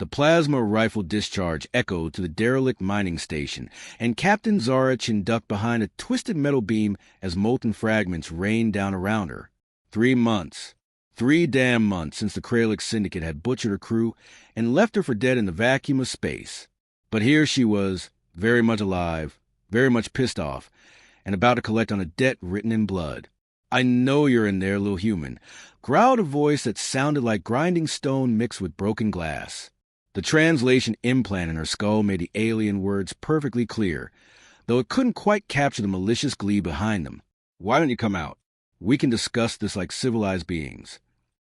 The plasma rifle discharge echoed to the derelict mining station, and Captain Zara Chen ducked behind a twisted metal beam as molten fragments rained down around her. 3 months. 3 damn months since the Kralix syndicate had butchered her crew and left her for dead in the vacuum of space. But here she was, very much alive, very much pissed off, and about to collect on a debt written in blood. "I know you're in there, little human," growled a voice that sounded like grinding stone mixed with broken glass. The translation implant in her skull made the alien words perfectly clear, though it couldn't quite capture the malicious glee behind them. "Why don't you come out? We can discuss this like civilized beings."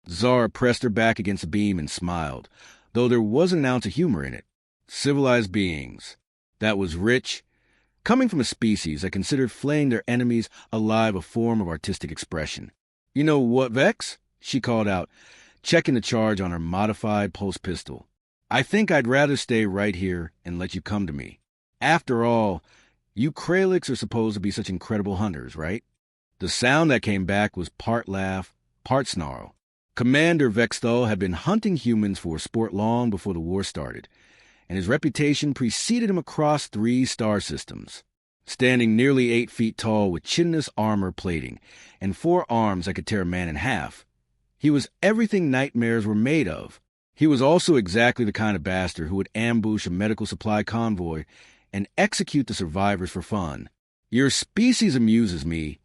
Zara pressed her back against the beam and smiled, though there wasn't an ounce of humor in it. Civilized beings. That was rich, coming from a species that considered flaying their enemies alive a form of artistic expression. "You know what, Vex?" she called out, checking the charge on her modified pulse pistol. "I think I'd rather stay right here and let you come to me. After all, you Kralix are supposed to be such incredible hunters, right?" The sound that came back was part laugh, part snarl. Commander Vex'thul had been hunting humans for sport long before the war started, and his reputation preceded him across 3 star systems. Standing nearly 8 feet tall with chinless armor plating and 4 arms that could tear a man in half, he was everything nightmares were made of. He was also exactly the kind of bastard who would ambush a medical supply convoy and execute the survivors for fun. "Your species amuses me,"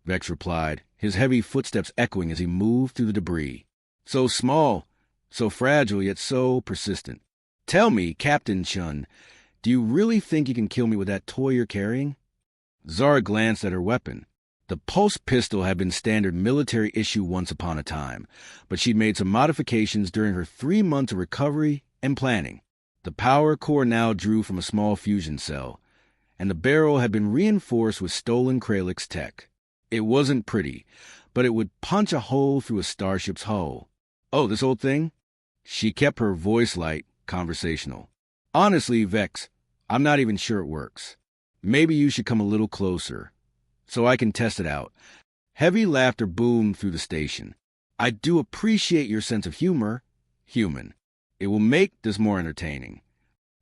Vex replied, his heavy footsteps echoing as he moved through the debris. "So small, so fragile, yet so persistent. Tell me, Captain Chun, do you really think you can kill me with that toy you're carrying?" Zara glanced at her weapon. The pulse pistol had been standard military issue once upon a time, but she'd made some modifications during her 3 months of recovery and planning. The power core now drew from a small fusion cell, and the barrel had been reinforced with stolen Kralix tech. It wasn't pretty, but it would punch a hole through a starship's hull. "Oh, this old thing?" She kept her voice light, conversational. "Honestly, Vex, I'm not even sure it works. Maybe you should come a little closer, so I can test it out." Heavy laughter boomed through the station. "I do appreciate your sense of humor, human. It will make this more entertaining."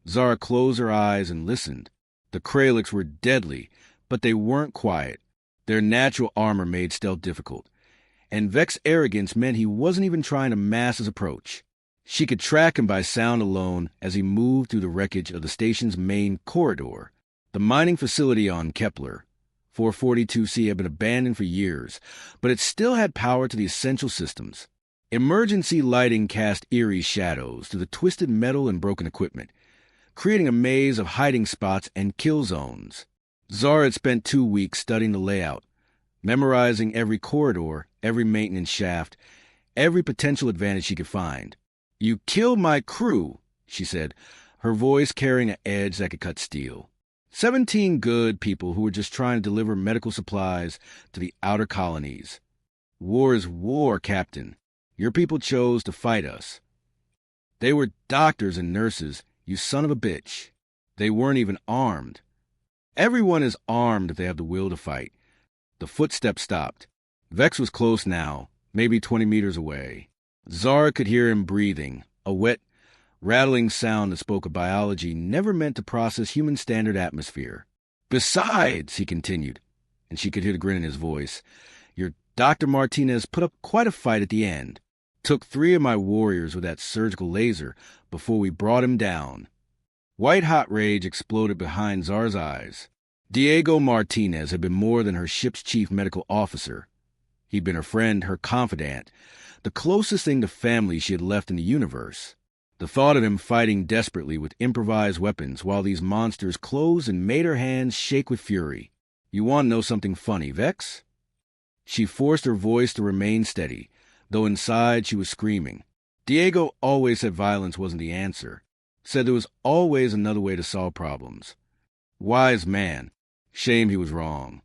Zara closed her eyes and listened. The Kralix were deadly, but they weren't quiet. Their natural armor made stealth difficult, and Vex's arrogance meant he wasn't even trying to mask his approach. She could track him by sound alone as he moved through the wreckage of the station's main corridor. The mining facility on Kepler 442C had been abandoned for years, but it still had power to the essential systems. Emergency lighting cast eerie shadows through the twisted metal and broken equipment, creating a maze of hiding spots and kill zones. Zara had spent 2 weeks studying the layout, memorizing every corridor, every maintenance shaft, every potential advantage she could find. "You killed my crew," she said, her voice carrying an edge that could cut steel. 17 good people who were just trying to deliver medical supplies to the outer colonies. "War is war, Captain. Your people chose to fight us." "They were doctors and nurses, you son of a bitch. They weren't even armed." "Everyone is armed if they have the will to fight." The footsteps stopped. Vex was close now, maybe 20 meters away. Zara could hear him breathing, a wet, rattling sound that spoke of biology never meant to process human standard atmosphere. "Besides," he continued, and she could hear the grin in his voice, "your Dr. Martinez put up quite a fight at the end. Took 3 of my warriors with that surgical laser before we brought him down." White-hot rage exploded behind Zara's eyes. Diego Martinez had been more than her ship's chief medical officer. He'd been her friend, her confidant, the closest thing to family she had left in the universe. The thought of him fighting desperately with improvised weapons while these monsters closed and made her hands shake with fury. "You want to know something funny, Vex?" She forced her voice to remain steady, though inside she was screaming. Diego always said violence wasn't the answer. Said there was always another way to solve problems. Wise man. Shame he was wrong.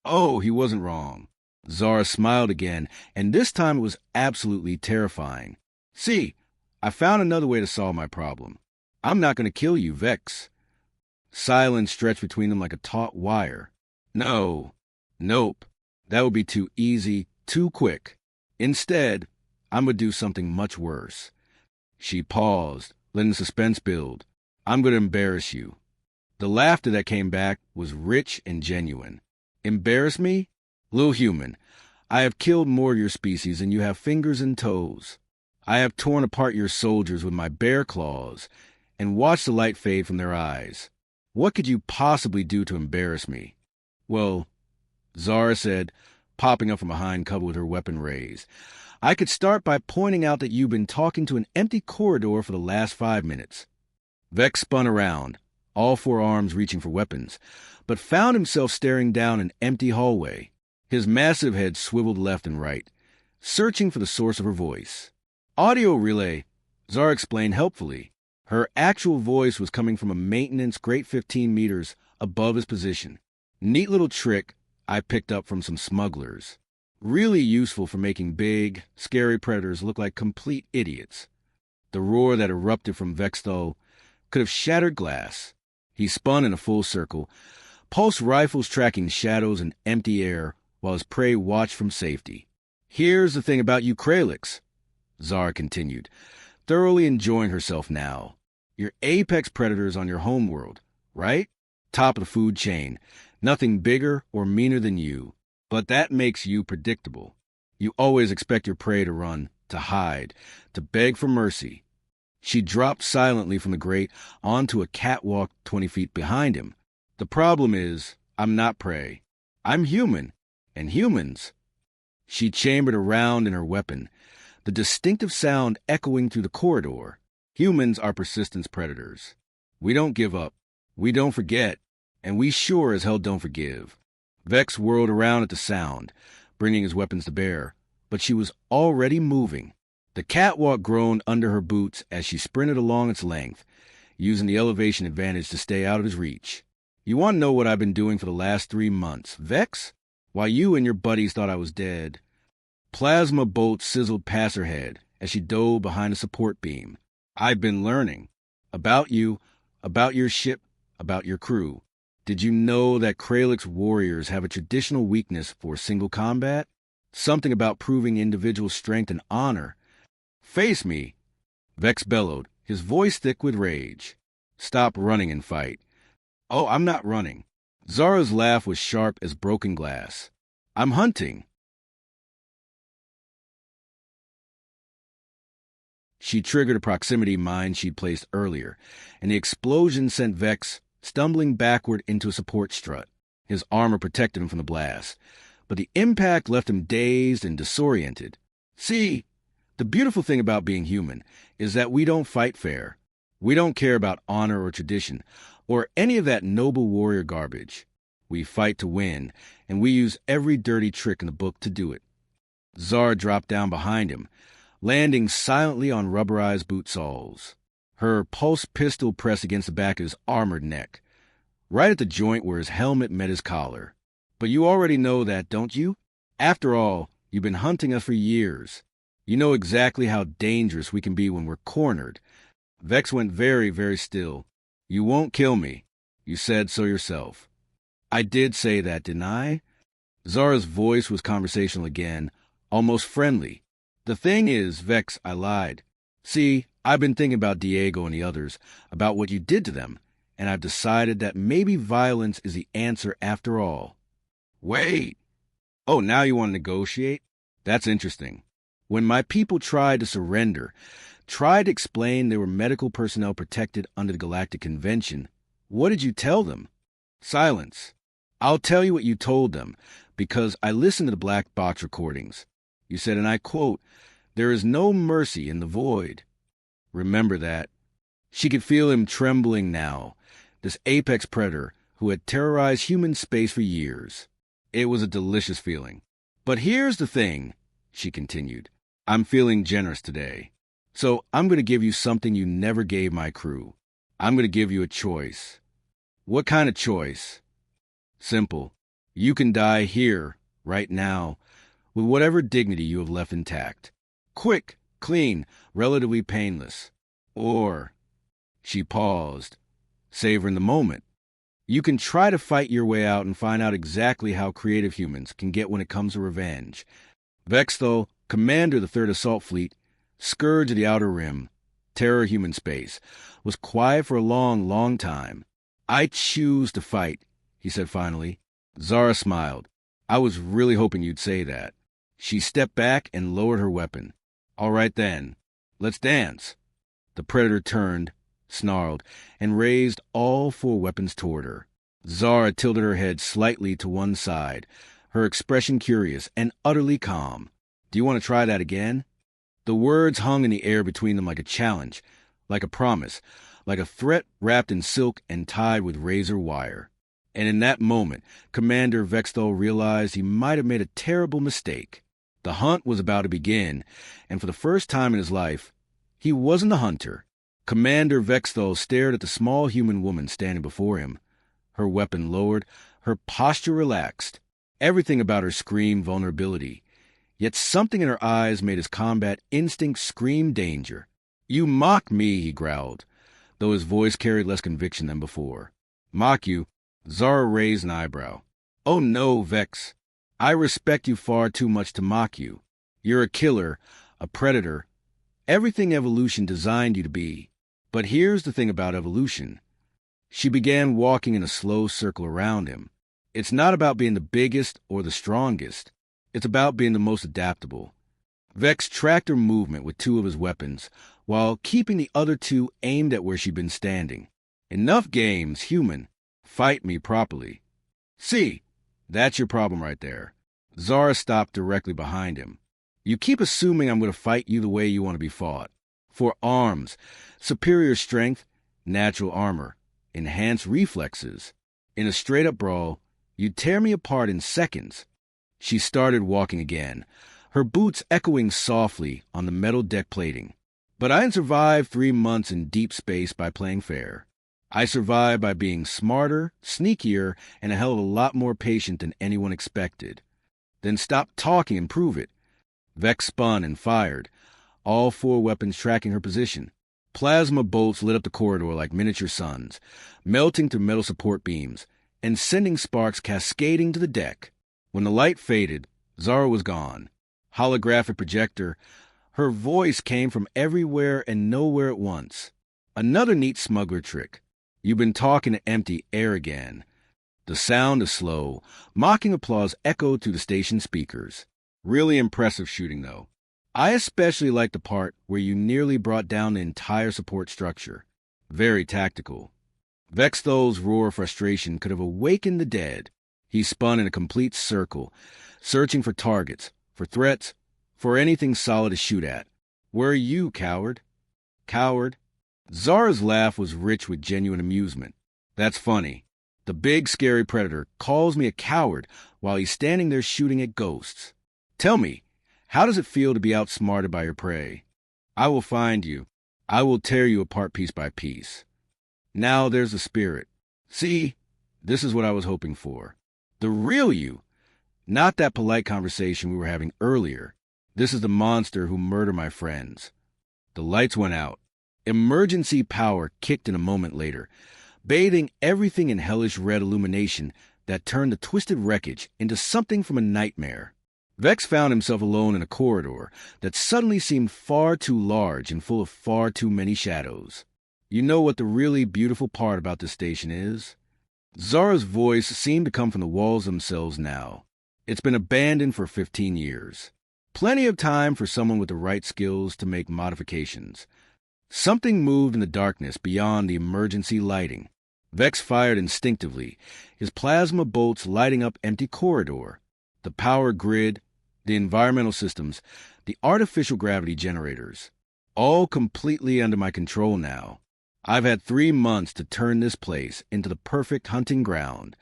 Oh, he wasn't wrong. Zara smiled again, and this time it was absolutely terrifying. "See, I found another way to solve my problem. I'm not going to kill you, Vex." Silence stretched between them like a taut wire. "No. Nope. That would be too easy, too quick. Instead, I'm going to do something much worse." She paused, letting suspense build. I'm going to embarrass you. The laughter that came back was rich and genuine. Embarrass me? Little human, I have killed more of your species than you have fingers and toes. I have torn apart your soldiers with my bare claws and watched the light fade from their eyes. What could you possibly do to embarrass me? Well, Zara said, popping up from behind cover with her weapon raised, I could start by pointing out that you've been talking to an empty corridor for the last 5 minutes. Vex spun around, all 4 arms reaching for weapons, but found himself staring down an empty hallway. His massive head swiveled left and right, searching for the source of her voice. Audio relay, Zara explained helpfully. Her actual voice was coming from a maintenance grate 15 meters above his position. Neat little trick I picked up from some smugglers. Really useful for making big, scary predators look like complete idiots. The roar that erupted from Vex'thul could have shattered glass. He spun in a full circle, pulse rifles tracking shadows and empty air while his prey watched from safety. Here's the thing about you Kralix, Zara continued, thoroughly enjoying herself now. You're apex predators on your homeworld, right? Top of the food chain. Nothing bigger or meaner than you. But that makes you predictable. You always expect your prey to run, to hide, to beg for mercy. She dropped silently from the grate onto a catwalk 20 feet behind him. The problem is, I'm not prey. I'm human. And humans. She chambered around in her weapon, the distinctive sound echoing through the corridor. Humans are persistence predators. We don't give up. We don't forget. And we sure as hell don't forgive. Vex whirled around at the sound, bringing his weapons to bear, but she was already moving. The catwalk groaned under her boots as she sprinted along its length, using the elevation advantage to stay out of his reach. You want to know what I've been doing for the last 3 months, Vex? While you and your buddies thought I was dead. Plasma bolts sizzled past her head as she dove behind a support beam. I've been learning. About you, about your ship, about your crew. Did you know that Kralix warriors have a traditional weakness for single combat? Something about proving individual strength and honor. Face me, Vex bellowed, his voice thick with rage. Stop running and fight. Oh, I'm not running. Zara's laugh was sharp as broken glass. I'm hunting. She triggered a proximity mine she'd placed earlier, and the explosion sent Vex stumbling backward into a support strut. His armor protected him from the blast, but the impact left him dazed and disoriented. See, the beautiful thing about being human is that we don't fight fair. We don't care about honor or tradition, or any of that noble warrior garbage. We fight to win, and we use every dirty trick in the book to do it. Zara dropped down behind him, landing silently on rubberized boot soles. Her pulse pistol pressed against the back of his armored neck, right at the joint where his helmet met his collar. But you already know that, don't you? After all, you've been hunting us for years. You know exactly how dangerous we can be when we're cornered. Vex went very, very still. You won't kill me. You said so yourself. I did say that, didn't I? Zara's voice was conversational again, almost friendly. The thing is, Vex, I lied. See, I've been thinking about Diego and the others, about what you did to them, and I've decided that maybe violence is the answer after all. Wait! Oh, now you want to negotiate? That's interesting. When my people tried to surrender, tried to explain they were medical personnel protected under the Galactic Convention, what did you tell them? Silence. I'll tell you what you told them, because I listened to the black box recordings. You said, and I quote, "There is no mercy in the void." Remember that. She could feel him trembling now, this apex predator who had terrorized human space for years. It was a delicious feeling. But here's the thing, she continued. I'm feeling generous today. So I'm going to give you something you never gave my crew. I'm going to give you a choice. What kind of choice? Simple. You can die here, right now, with whatever dignity you have left intact. Quick, clean, relatively painless. Or, she paused, savoring the moment. You can try to fight your way out and find out exactly how creative humans can get when it comes to revenge. Vex'thul, commander of the 3rd Assault Fleet, scourge of the Outer Rim, terror human space, was quiet for a long, long time. "I choose to fight," he said finally. Zara smiled. "I was really hoping you'd say that." She stepped back and lowered her weapon. "All right then, let's dance." The predator turned, snarled, and raised all four weapons toward her. Zara tilted her head slightly to one side, her expression curious and utterly calm. "Do you want to try that again?" The words hung in the air between them like a challenge, like a promise, like a threat wrapped in silk and tied with razor wire. And in that moment, Commander Vex'thul realized he might have made a terrible mistake. The hunt was about to begin, and for the first time in his life, he wasn't the hunter. Commander Vex'thul stared at the small human woman standing before him, her weapon lowered, her posture relaxed. Everything about her screamed vulnerability. Yet something in her eyes made his combat instinct scream danger. "You mock me," he growled, though his voice carried less conviction than before. "Mock you?" Zara raised an eyebrow. "Oh no, Vex. I respect you far too much to mock you. You're a killer, a predator, everything evolution designed you to be. But here's the thing about evolution." She began walking in a slow circle around him. "It's not about being the biggest or the strongest. It's about being the most adaptable." Vex tracked her movement with two of his weapons, while keeping the other two aimed at where she'd been standing. "Enough games, human. Fight me properly." "See, that's your problem right there." Zara stopped directly behind him. "You keep assuming I'm going to fight you the way you want to be fought. For arms, superior strength, natural armor, enhanced reflexes. In a straight-up brawl, you'd tear me apart in seconds." She started walking again, her boots echoing softly on the metal deck plating. "But I didn't survive 3 months in deep space by playing fair. I survived by being smarter, sneakier, and a hell of a lot more patient than anyone expected." "Then stop talking and prove it." Vex spun and fired, all four weapons tracking her position. Plasma bolts lit up the corridor like miniature suns, melting through metal support beams, and sending sparks cascading to the deck. When the light faded, Zara was gone. Holographic projector, her voice came from everywhere and nowhere at once. Another neat smuggler trick. "You've been talking to empty air again." The sound of slow, mocking applause echoed through the station speakers. "Really impressive shooting, though. I especially like the part where you nearly brought down the entire support structure. Very tactical." Vex'thul's roar of frustration could have awakened the dead. He spun in a complete circle, searching for targets, for threats, for anything solid to shoot at. "Where are you, coward?" "Coward?" Zara's laugh was rich with genuine amusement. "That's funny. The big, scary predator calls me a coward while he's standing there shooting at ghosts. Tell me, how does it feel to be outsmarted by your prey? I will find you. I will tear you apart piece by piece." Now there's the spirit. See, this is what I was hoping for. The real you. Not that polite conversation we were having earlier. This is the monster who murdered my friends. The lights went out. Emergency power kicked in a moment later, bathing everything in hellish red illumination that turned the twisted wreckage into something from a nightmare. Vex found himself alone in a corridor that suddenly seemed far too large and full of far too many shadows. "You know what the really beautiful part about this station is?" Zara's voice seemed to come from the walls themselves now. "It's been abandoned for 15 years. Plenty of time for someone with the right skills to make modifications." Something moved in the darkness beyond the emergency lighting. Vex fired instinctively, his plasma bolts lighting up empty corridor. The power grid, the environmental systems, the artificial gravity generators. All completely under my control now. I've had 3 months to turn this place into the perfect hunting ground.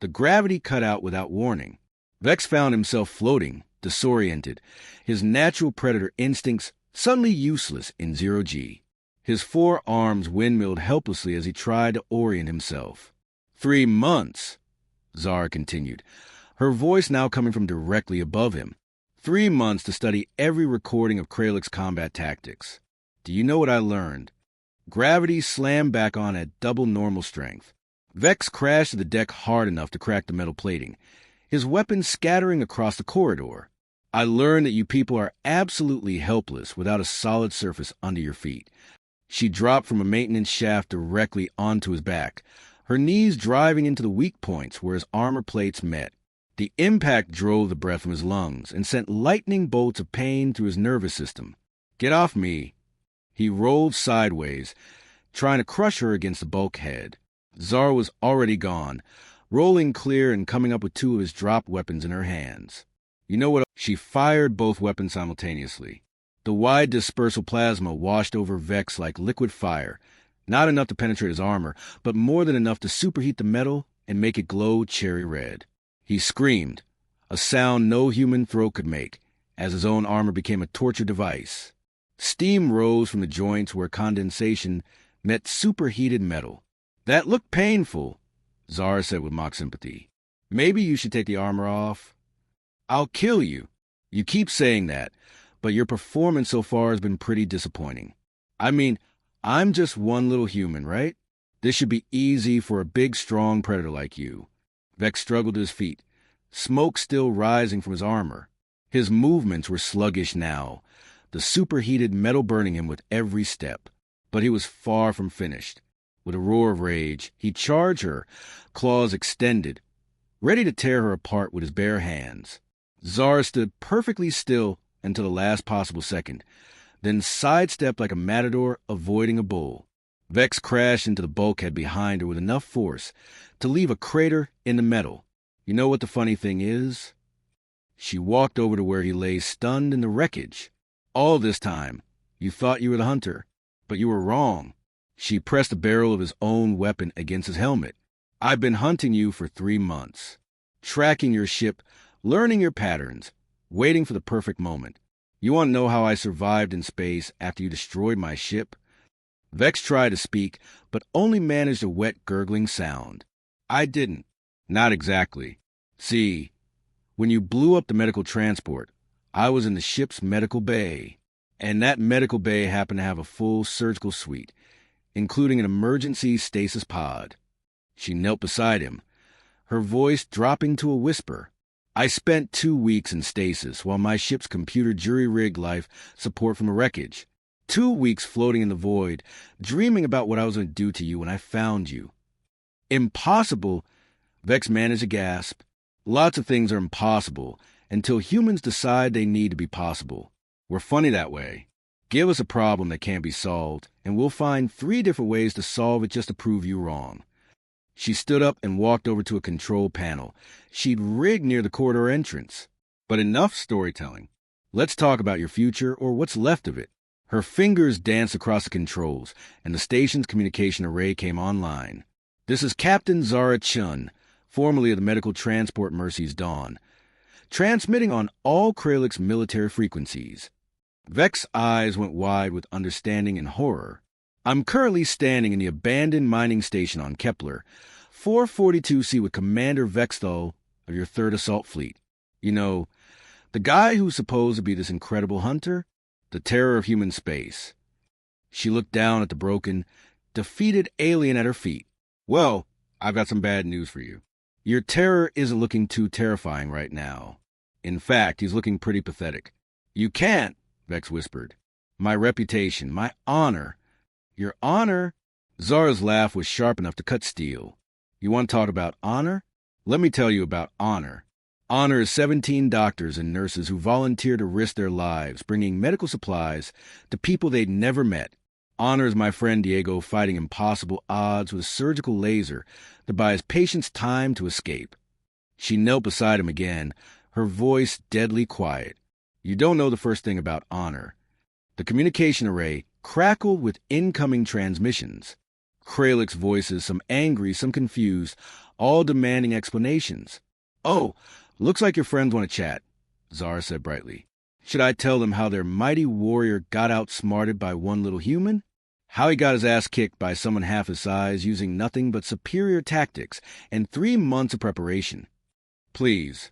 The gravity cut out without warning. Vex found himself floating, disoriented, his natural predator instincts suddenly useless in 0G. His 4 arms windmilled helplessly as he tried to orient himself. 3 months, Zara continued, her voice now coming from directly above him. 3 months to study every recording of Kralix combat tactics. Do you know what I learned? Gravity slammed back on at double normal strength. Vex crashed to the deck hard enough to crack the metal plating, his weapons scattering across the corridor. I learned that you people are absolutely helpless without a solid surface under your feet. She dropped from a maintenance shaft directly onto his back, her knees driving into the weak points where his armor plates met. The impact drove the breath from his lungs and sent lightning bolts of pain through his nervous system. "Get off me!" He rolled sideways, trying to crush her against the bulkhead. Zara was already gone, rolling clear and coming up with two of his dropped weapons in her hands. You know what? She fired both weapons simultaneously. The wide dispersal plasma washed over Vex like liquid fire, not enough to penetrate his armor, but more than enough to superheat the metal and make it glow cherry red. He screamed, a sound no human throat could make, as his own armor became a torture device. Steam rose from the joints where condensation met superheated metal. "That looked painful," Zara said with mock sympathy. "Maybe you should take the armor off." "I'll kill you." "You keep saying that, but your performance so far has been pretty disappointing. I mean, I'm just one little human, right? This should be easy for a big, strong predator like you." Vex struggled to his feet, smoke still rising from his armor. His movements were sluggish now, the superheated metal burning him with every step. But he was far from finished. With a roar of rage, he charged her, claws extended, ready to tear her apart with his bare hands. Zara stood perfectly still until the last possible second, then sidestepped like a matador avoiding a bull. Vex crashed into the bulkhead behind her with enough force to leave a crater in the metal. You know what the funny thing is? She walked over to where he lay stunned in the wreckage. "All this time, you thought you were the hunter, but you were wrong." She pressed the barrel of his own weapon against his helmet. "I've been hunting you for 3 months, tracking your ship, learning your patterns, waiting for the perfect moment. You want to know how I survived in space after you destroyed my ship?" Vex tried to speak, but only managed a wet, gurgling sound. "I didn't." "Not exactly. See, when you blew up the medical transport, I was in the ship's medical bay, and that medical bay happened to have a full surgical suite, including an emergency stasis pod." She knelt beside him, her voice dropping to a whisper. "I spent 2 weeks in stasis while my ship's computer jury-rigged life support from the wreckage. 2 weeks floating in the void, dreaming about what I was going to do to you when I found you." "Impossible!" Vex managed a gasp. "Lots of things are impossible until humans decide they need to be possible. We're funny that way. Give us a problem that can't be solved, and we'll find 3 different ways to solve it just to prove you wrong." She stood up and walked over to a control panel she'd rigged near the corridor entrance. "But enough storytelling. Let's talk about your future, or what's left of it." Her fingers danced across the controls, and the station's communication array came online. "This is Captain Zara Chen, formerly of the Medical Transport Mercy's Dawn, transmitting on all Kralix military frequencies." Vex's eyes went wide with understanding and horror. "I'm currently standing in the abandoned mining station on Kepler, 442C with Commander Vex'thul of your 3rd Assault Fleet. You know, the guy who's supposed to be this incredible hunter, the terror of human space." She looked down at the broken, defeated alien at her feet. "Well, I've got some bad news for you. Your terror isn't looking too terrifying right now. In fact, he's looking pretty pathetic." "You can't," Vex whispered. "My reputation, my honor." "Your honor?" Zara's laugh was sharp enough to cut steel. "You want to talk about honor? Let me tell you about honor. Honor is 17 doctors and nurses who volunteer to risk their lives bringing medical supplies to people they'd never met. Honor is my friend Diego fighting impossible odds with a surgical laser to buy his patients time to escape." She knelt beside him again, her voice deadly quiet. "You don't know the first thing about honor." The communication array crackled with incoming transmissions. Kralix voices, some angry, some confused, all demanding explanations. "Oh, looks like your friends want to chat," Zara said brightly. "Should I tell them how their mighty warrior got outsmarted by one little human? How he got his ass kicked by someone half his size using nothing but superior tactics and 3 months of preparation? Please."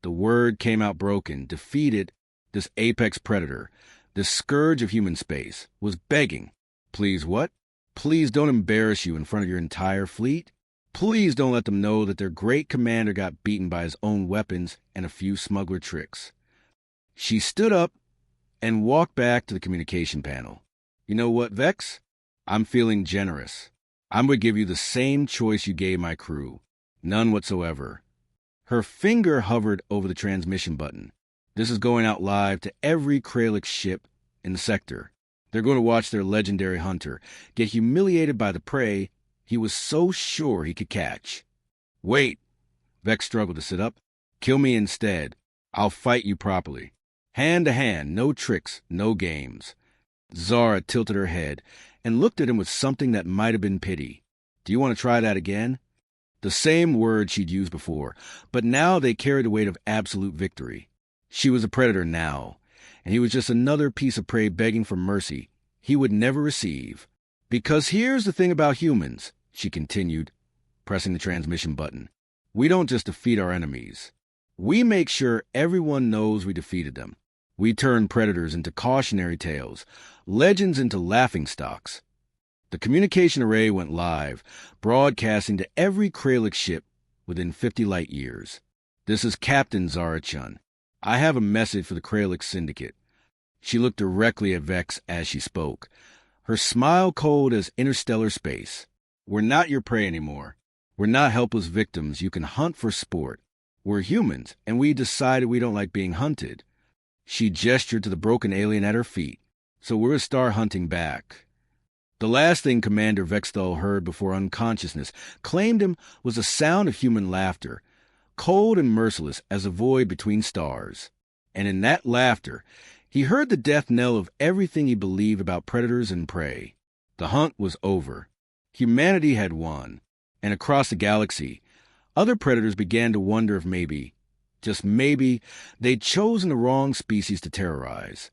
The word came out broken, defeated. This apex predator, this scourge of human space, was begging. "Please what?" "Please don't embarrass you in front of your entire fleet. Please don't let them know that their great commander got beaten by his own weapons and a few smuggler tricks." She stood up and walked back to the communication panel. "You know what, Vex? I'm feeling generous. I'm going to give you the same choice you gave my crew. None whatsoever. Her finger hovered over the transmission button. This is going out live to every Kralix ship in the sector. They're going to watch their legendary hunter get humiliated by the prey he was so sure he could catch. Wait! Vex struggled to sit up. Kill me instead. I'll fight you properly. Hand to hand, no tricks, no games. Zara tilted her head and looked at him with something that might have been pity. Do you want to try that again? The same word she'd used before, but now they carried the weight of absolute victory. She was a predator now, and he was just another piece of prey begging for mercy he would never receive. Because here's the thing about humans, she continued, pressing the transmission button. We don't just defeat our enemies. We make sure everyone knows we defeated them. We turn predators into cautionary tales, legends into laughingstocks. The communication array went live, broadcasting to every Kralix ship within 50 light years. This is Captain Zara Chen. I have a message for the Kralix Syndicate. She looked directly at Vex as she spoke, her smile cold as interstellar space. We're not your prey anymore. We're not helpless victims you can hunt for sport. We're humans, and we decided we don't like being hunted. She gestured to the broken alien at her feet. So we're start hunting back. The last thing Commander Vex'thul heard before unconsciousness claimed him was the sound of human laughter, cold and merciless as a void between stars. And in that laughter, he heard the death knell of everything he believed about predators and prey. The hunt was over. Humanity had won. And across the galaxy, other predators began to wonder if maybe, just maybe, they'd chosen the wrong species to terrorize.